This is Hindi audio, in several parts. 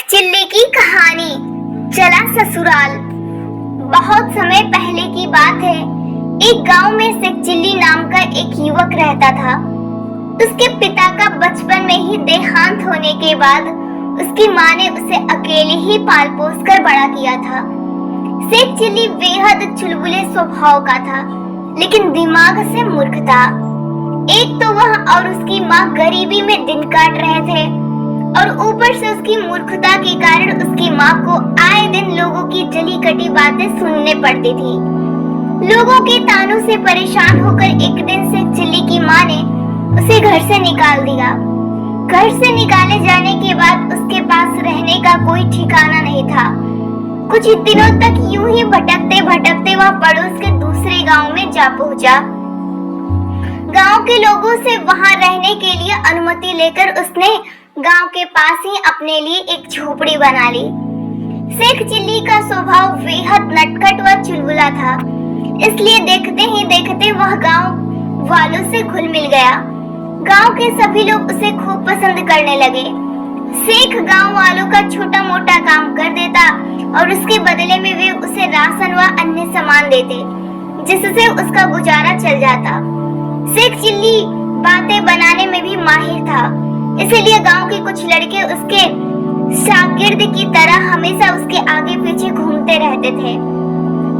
चिल्ली की कहानी। चला ससुराल। बहुत समय पहले की बात है। एक गांव में शेख चिल्ली नाम का एक युवक रहता था। उसके पिता का बचपन में ही देहांत होने के बाद उसकी माँ ने उसे अकेले ही पाल पोस कर बड़ा किया था। शेख चिल्ली बेहद चुलबुले स्वभाव का था, लेकिन दिमाग से मूर्ख था। एक तो वह और उसकी माँ गरीबी में दिन काट रहे थे और ऊपर से उसकी मूर्खता के कारण उसकी माँ को आए दिन लोगों की जली कटी बातें सुनने पड़ती थी। लोगों के तानों से परेशान होकर एक दिन शेख चिल्ली की माँ ने उसे घर से निकाल दिया। घर से निकाले जाने के बाद उसके पास रहने का कोई ठिकाना नहीं था। कुछ दिनों तक यूं ही भटकते भटकते वह पड़ोस के दूसरे गांव में जा पहुंचा। गांव के लोगों से वहां रहने के लिए अनुमति लेकर उसने गांव के पास ही अपने लिए एक झोपड़ी बना ली। शेख चिल्ली का स्वभाव बेहद नटखट व चुलबुला था, इसलिए देखते ही देखते वह गांव वालों से घुल मिल गया। गांव के सभी लोग उसे खूब पसंद करने लगे। शेख गांव वालों का छोटा मोटा काम कर देता और उसके बदले में वे उसे राशन व अन्य सामान देते, जिससे उसका गुजारा चल जाता। शेख चिल्ली बातें बनाने में भी माहिर था, इसीलिए गांव के कुछ लड़के उसके शागिर्द की तरह हमेशा उसके आगे पीछे घूमते रहते थे।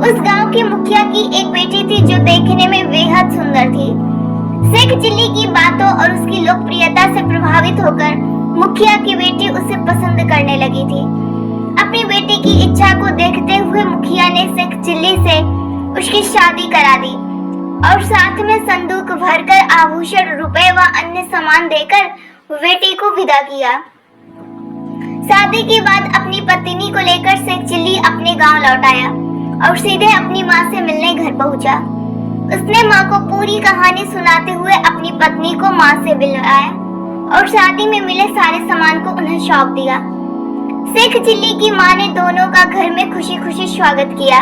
उस गांव की मुखिया की एक बेटी थी जो देखने में बेहद सुंदर थी। शेख चिल्ली की बातों और उसकी लोकप्रियता से प्रभावित होकर मुखिया की बेटी उसे पसंद करने लगी थी। अपनी बेटी की इच्छा को देखते हुए मुखिया ने शेख चिल्ली से उसकी शादी करा दी और साथ में संदूक भरकर आभूषण, रुपए व अन्य सामान देकर बेटी को विदा किया। शादी के बाद अपनी पत्नी को लेकर शेख चिल्ली अपने गांव लौट आया और सीधे अपनी माँ से मिलने घर पहुंचा। उसने माँ को पूरी कहानी सुनाते हुए अपनी पत्नी को माँ से मिलवाया और शादी में मिले सारे सामान को उन्हें सौंप दिया। शेख चिल्ली की माँ ने दोनों का घर में खुशी खुशी स्वागत किया,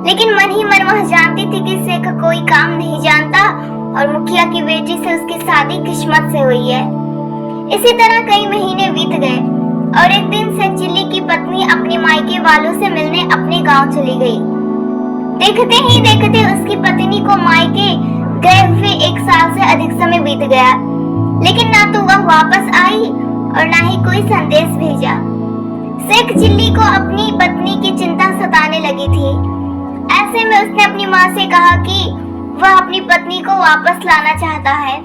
लेकिन मन ही मन वह जानती थी कि शेख कोई काम नहीं जानता और मुखिया की बेटी से उसकी शादी किस्मत से हुई है। इसी तरह कई महीने बीत गए और एक दिन शेख चिल्ली की पत्नी अपने मायके वालों से मिलने अपने गांव चली गई। देखते ही देखते उसकी पत्नी को मायके गए हुए 1 साल से अधिक समय बीत गया, लेकिन ना तो वह वापस आई और ना ही कोई संदेश भेजा। शेख चिल्ली को अपनी पत्नी की चिंता सताने लगी थी। ऐसे में उसने अपनी माँ से कहा कि वह अपनी पत्नी को वापस लाना चाहता है।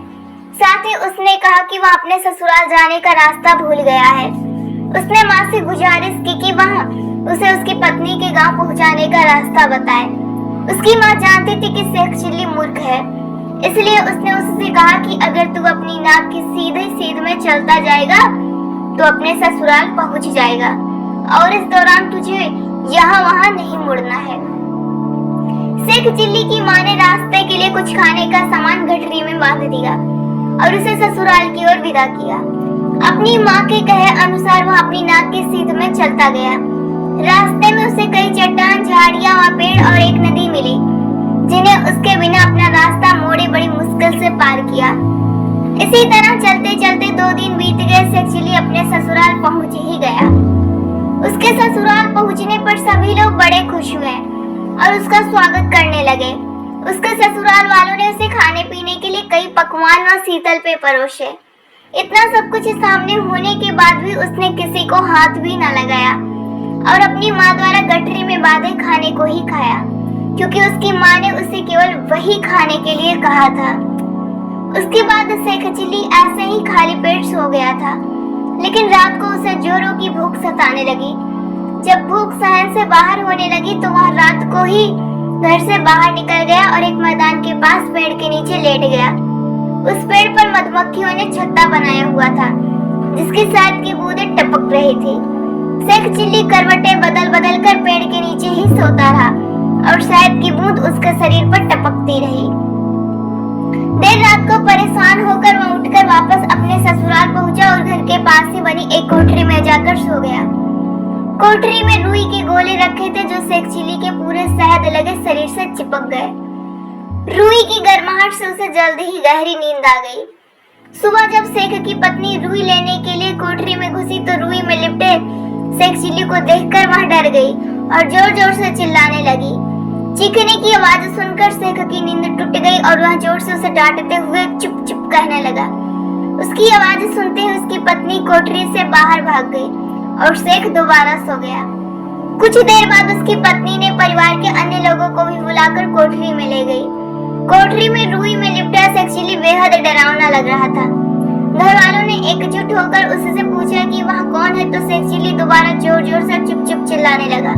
साथ ही उसने कहा कि वह अपने ससुराल जाने का रास्ता भूल गया है। उसने माँ से गुजारिश की कि वह उसे उसकी पत्नी के गांव पहुंचाने का रास्ता बताए। उसकी माँ जानती थी कि शेख चिल्ली मूर्ख है, इसलिए उसने उससे कहा कि अगर तू अपनी नाक की सीधे सीध में चलता जाएगा तो अपने ससुराल पहुंच जाएगा और इस दौरान तुझे यहाँ वहाँ नहीं मुड़ना है। शेख चिल्ली की माँ ने रास्ते के लिए कुछ खाने का सामान गठरी में बांध दिया और उसे ससुराल की ओर विदा किया। अपनी माँ के कहे अनुसार वह अपनी नाक की सीध में चलता गया। रास्ते में उसे कई चट्टान, झाड़ियाँ व पेड़ और एक नदी मिली, जिन्हें उसके बिना अपना रास्ता मोड़े बड़ी मुश्किल से पार किया। इसी तरह चलते चलते 2 दिन बीत गए। शेख चिल्ली अपने ससुराल पहुँच ही गया। उसके ससुराल पहुँचने पर सभी लोग बड़े खुश हुए और उसका स्वागत करने लगे। उसके ससुराल वालों ने उसे खाने पीने के लिए कई पकवान व शीतल पे परोसे। इतना सब कुछ सामने होने के बाद भी उसने किसी को हाथ भी न लगाया और अपनी माँ द्वारा गठरी में बांधे खाने को ही खाया, क्योंकि उसकी माँ ने उसे केवल वही खाने के लिए कहा था। उसके बाद शेख चिल्ली ऐसे ही खाली पेट सो गया था, लेकिन रात को उसे जोरों की भूख सताने लगी। जब भूख सहन से बाहर होने लगी तो वह रात को ही घर से बाहर निकल गया और एक मैदान के पास पेड़ के नीचे लेट गया। उस पेड़ पर मधुमक्खियों ने छत्ता बनाया हुआ था, जिसकी शहद की बूंदें टपक रही थी। शेख चिल्ली करवटें बदल बदल कर पेड़ के नीचे ही सोता रहा और शहद की बूंद उसके शरीर पर टपकती रही। देर रात को परेशान होकर वह उठकर वापस अपने ससुराल पहुंचा और घर के पास ही बनी एक कोठरी में जाकर सो गया। कोठरी में रुई के गोले रखे थे जो शेख चिल्ली के पूरे शहद लगे शरीर से चिपक गए। रुई की गर्माहट से उसे जल्दी ही गहरी नींद आ गई। सुबह जब शेख की पत्नी रुई लेने के लिए कोठरी में घुसी तो रुई में लिपटे शेख चिल्ली को देखकर वह डर गई और जोर जोर से चिल्लाने लगी। चीखने की आवाज सुनकर शेख की नींद टूट गई और वह जोर से उसे डांटते हुए चुप चुप कहने लगा। उसकी आवाज सुनते ही उसकी पत्नी कोठरी से बाहर भाग गई और शेख दोबारा सो गया। कुछ देर बाद उसकी पत्नी ने परिवार के अन्य लोगों को भी बुलाकर कोठरी में ले गई। कोठरी में रूई में लिपटा शेख चिल्ली बेहद डरावना लग रहा था। घर वालों ने एकजुट होकर उससे पूछा कि वह कौन है, तो शेख चिल्ली दोबारा जोर जोर से चुप चुप चिल्लाने लगा।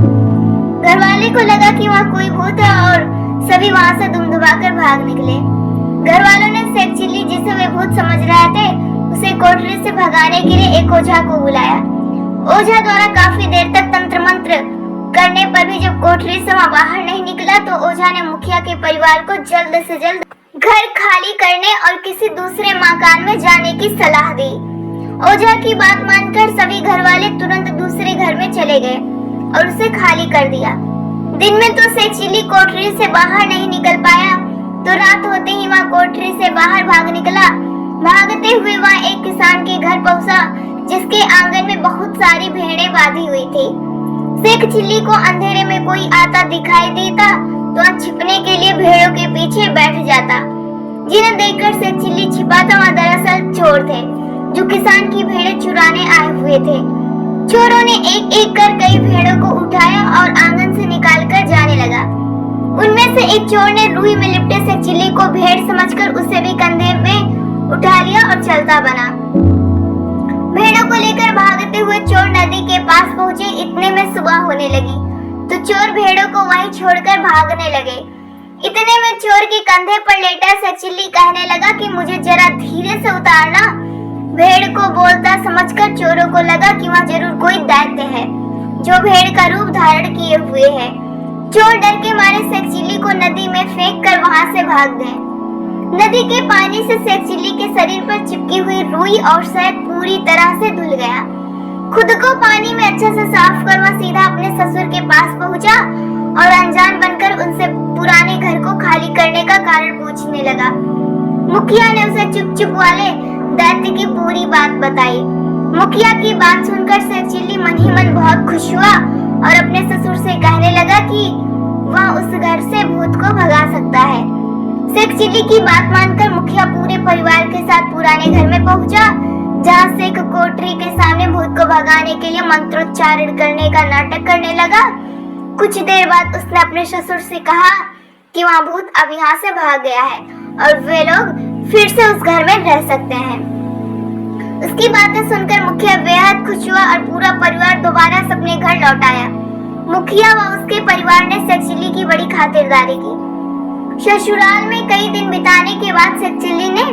घर वाले को लगा कि वह कोई भूत है और सभी वहां से दुम दबाकर भाग निकले। घर वालों ने शेख चिल्ली, जिसे वे भूत समझ रहे थे, उसे कोठरी से भगाने के लिए एक ओझा को बुलाया। ओझा द्वारा काफी देर तक तंत्र मंत्र करने पर भी जब कोठरी से वह बाहर नहीं निकला, तो ओझा ने मुखिया के परिवार को जल्द से जल्द घर खाली करने और किसी दूसरे मकान में जाने की सलाह दी। ओझा की बात मानकर सभी घर वाले तुरंत दूसरे घर में चले गए और उसे खाली कर दिया। दिन में तो शेख चिल्ली कोठरी से बाहर नहीं निकल पाया, तो रात होते ही वह कोठरी से बाहर भाग निकला। भागते हुए वह एक किसान के घर पहुंचा, जिसके आंगन में बहुत सारी भेड़ें बांधी हुई थी। शेख चिल्ली को अंधेरे में कोई आता दिखाई देता तो वह छिपने के लिए भेड़ों के पीछे बैठ जाता। जिन्हें देखकर शेख चिल्ली छिपाता वह दरअसल चोर थे, जो किसान की भेड़ें चुराने आए हुए थे। चोरों ने एक एक कर कई भेड़ों को उठाया और आंगन से निकालकर जाने लगा। उनमें से एक चोर ने रूई में लिपटे शेख चिल्ली को भेड़ समझकर उसे भी कंधे में उठा लिया और चलता बना। भेड़ों को लेकर भागते हुए चोर नदी के पास पहुंचे। इतने में सुबह होने लगी, तो चोर भेड़ों को वहीं छोड़कर भागने लगे। इतने में चोर के कंधे पर लेटा शेख चिल्ली कहने लगा कि मुझे जरा धीरे से उतारना। भेड़ को बोलता समझकर चोरों को लगा कि वह जरूर कोई दैत्य है, जो भेड़ का रूप धारण किए हुए है। चोर डर के मारे शेख चिल्ली को नदी में फेंक कर वहां से भाग गए। नदी के पानी से शेख चिल्ली के शरीर पर चिपकी हुई रुई और शहद पूरी तरह से धुल गया। खुद को पानी में अच्छे से साफ कर वह सीधा अपने ससुर के पास पहुंचा और अनजान बनकर उनसे पुराने घर को खाली करने का कारण पूछने लगा। मुखिया ने उसे चुप चुप वाले दैत्य की पूरी बात बताई। मुखिया की बात सुनकर शेख चिल्ली मन ही मन बहुत खुश हुआ और अपने ससुर से कहने लगा कि वह उस घर से भूत को भगा सकता है। शेख चिल्ली की बात मानकर मुखिया पूरे परिवार के साथ पुराने घर में पहुंचा, जहां शेख कोठरी के सामने भूत को भगाने के लिए मंत्रोच्चारण करने का नाटक करने लगा। कुछ देर बाद उसने अपने ससुर से कहा कि वहाँ भूत अब यहाँ से भाग गया है और वे लोग फिर से उस घर में रह सकते हैं। उसकी बातें सुनकर मुखिया बेहद खुश हुआ और पूरा परिवार दोबारा से अपने घर लौट आया। मुखिया व उसके परिवार ने शेख चिल्ली की बड़ी खातिरदारी की। ससुराल में कई दिन बिताने के बाद शेख चिल्ली ने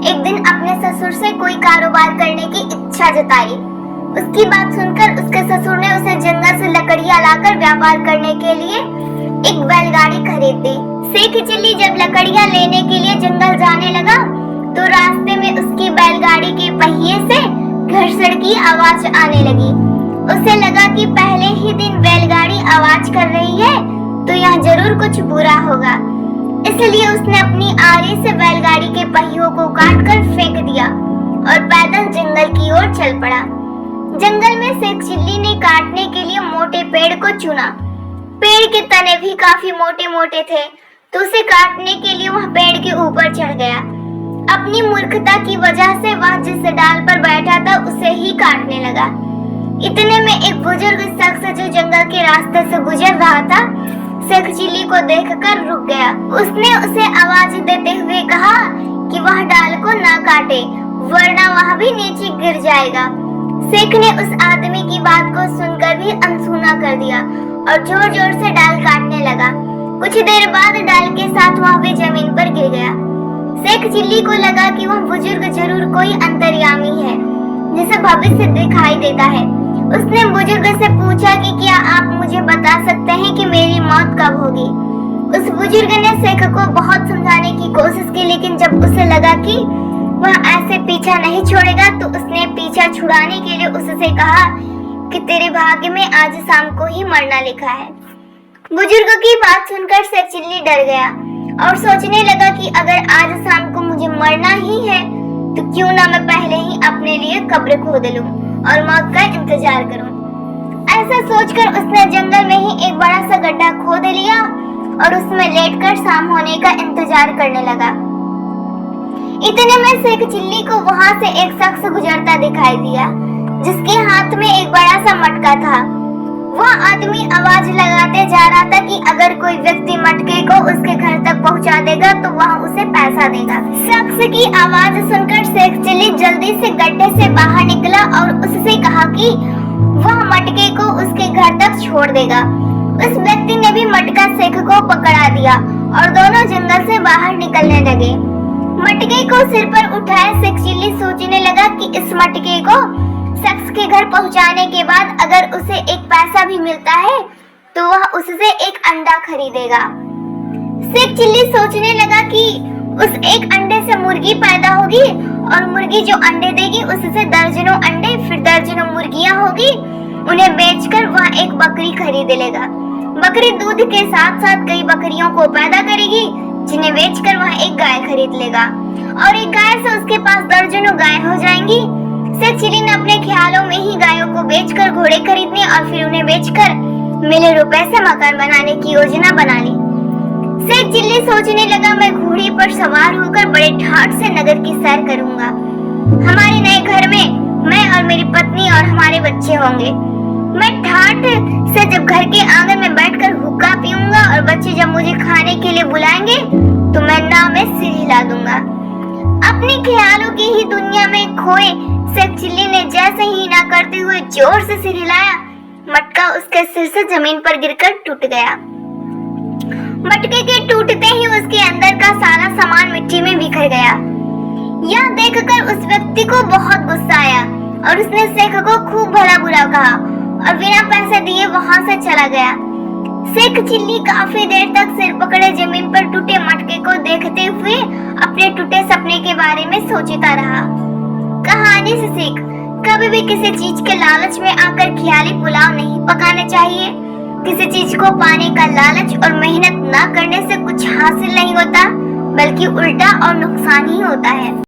एक दिन अपने ससुर से कोई कारोबार करने की इच्छा जताई। उसकी बात सुनकर उसके ससुर ने उसे जंगल से लकड़ियां लाकर व्यापार करने के लिए एक बैलगाड़ी खरीद दी। शेख चिल्ली जब लकड़ियां लेने के लिए जंगल जाने लगा, तो रास्ते में उसकी बैलगाड़ी के पहिए से घर्षण की आवाज आने लगी। उसे लगा कि पहले ही दिन बैलगाड़ी आवाज कर रही है, तो यहाँ जरूर कुछ बुरा होगा। इसलिए उसने अपनी आरी से बैलगाड़ी के पहियों को काटकर फेंक दिया और पैदल जंगल की ओर चल पड़ा। जंगल में शेख चिल्ली ने काटने के लिए मोटे पेड़ को चुना। पेड़ के तने भी काफी मोटे मोटे थे, तो उसे काटने के लिए वह पेड़ के ऊपर चढ़ गया। अपनी मूर्खता की वजह से वह जिस डाल पर बैठा था उसे ही काटने लगा। इतने में एक बुजुर्ग शख्स जो जंगल के रास्ते से गुजर रहा था, शेख चिल्ली को देखकर रुक गया। उसने उसे आवाज देते हुए कहा कि वह डाल को ना काटे, वरना वह भी नीचे गिर जाएगा। शेख ने उस आदमी की बात को सुनकर भी अनसुना कर दिया और जोर जोर से डाल काटने लगा। कुछ देर बाद डाल के साथ वह भी जमीन पर गिर गया। शेख चिल्ली को लगा कि वह बुजुर्ग जरूर कोई अंतर्यामी है, जिसे भविष्य दिखाई देता है। उसने बुजुर्ग से पूछा कि क्या आप मुझे बता सकते हैं कि मेरी मौत कब होगी। उस बुजुर्ग ने शेख को बहुत समझाने की कोशिश की, लेकिन जब उसे लगा कि वह ऐसे पीछा नहीं छोड़ेगा, तो उसने पीछा छुड़ाने के लिए उससे कहा कि तेरे भाग्य में आज शाम को ही मरना लिखा है। बुजुर्ग की बात सुनकर शेख चिल्ली डर गया और सोचने लगा कि अगर आज शाम को मुझे मरना ही है, तो क्यों ना मैं पहले ही अपने लिए कब्र खोद लूं और मौत का इंतजार करूं। ऐसा सोचकर उसने जंगल में ही एक बड़ा सा गड्ढा खोद लिया और उसमें लेटकर शाम होने का इंतजार करने लगा। इतने में शेख चिल्ली को वहां से एक शख्स गुजरता दिखाई दिया, जिसके हाथ में एक बड़ा सा मटका था। वह आदमी आवाज लगाते जा रहा था कि अगर कोई व्यक्ति मटके को उसके घर तक पहुंचा देगा तो वह उसे पैसा देगा। शख्स की आवाज सुनकर शेख चिल्ली जल्दी से गड्ढे से बाहर निकला और उससे कहा कि वह मटके को उसके घर तक छोड़ देगा। उस व्यक्ति ने भी मटका शेख को पकड़ा दिया और दोनों जंगल से बाहर निकलने लगे। मटके को सिर पर उठाए शेख चिल्ली सोचने लगा कि इस मटके को शख्स के घर पहुंचाने के बाद अगर उसे एक पैसा भी मिलता है तो वह उससे एक अंडा खरीदेगा। शेख चिल्ली सोचने लगा कि उस एक अंडे से मुर्गी पैदा होगी और मुर्गी जो अंडे देगी उससे दर्जनों अंडे फिर दर्जनों मुर्गियां होगी। उन्हें बेचकर वह एक बकरी खरीद लेगा। बकरी दूध के साथ साथ कई बकरियों को पैदा करेगी, जिन्हें बेचकर वह एक गाय खरीद लेगा और एक गाय से उसके पास दर्जनों गाय हो जाएंगी। शेख चिल्ली ने अपने ख्यालों में ही गायों को बेचकर घोड़े खरीदने और फिर उन्हें बेचकर मिले रुपए से मकान बनाने की योजना बना ली। शेख चिल्ली सोचने लगा, मैं घोड़े पर सवार होकर बड़े ठाठ से नगर की सैर करूंगा। हमारे नए घर में मैं और मेरी पत्नी और हमारे बच्चे होंगे। मैं ठाठ से जब घर के आंगन में बैठकर हुक्का पीऊंगा और बच्चे जब मुझे खाने के लिए बुलाएंगे तो मैं नाव में सिर हिला दूंगा। अपने ख्यालों की ही दुनिया में खोए शेख चिल्ली ने जैसे ही ना करते हुए जोर से सिर हिलाया, मटका उसके सिर से जमीन पर गिरकर टूट गया। मटके के टूटते ही उसके अंदर का सारा सामान मिट्टी में बिखर गया। यह देखकर उस व्यक्ति को बहुत गुस्सा आया और उसने शेख को खूब भला बुरा कहा और बिना पैसे दिए वहां से चला गया। शेख चिल्ली काफी देर तक सिर पकड़े जमीन पर टूटे मटके को देखते हुए अपने टूटे सपने के बारे में सोचता रहा। कहानी से सीख, कभी भी किसी चीज के लालच में आकर ख्याली पुलाव नहीं पकाना चाहिए। किसी चीज को पाने का लालच और मेहनत न करने से कुछ हासिल नहीं होता, बल्कि उल्टा और नुकसान ही होता है।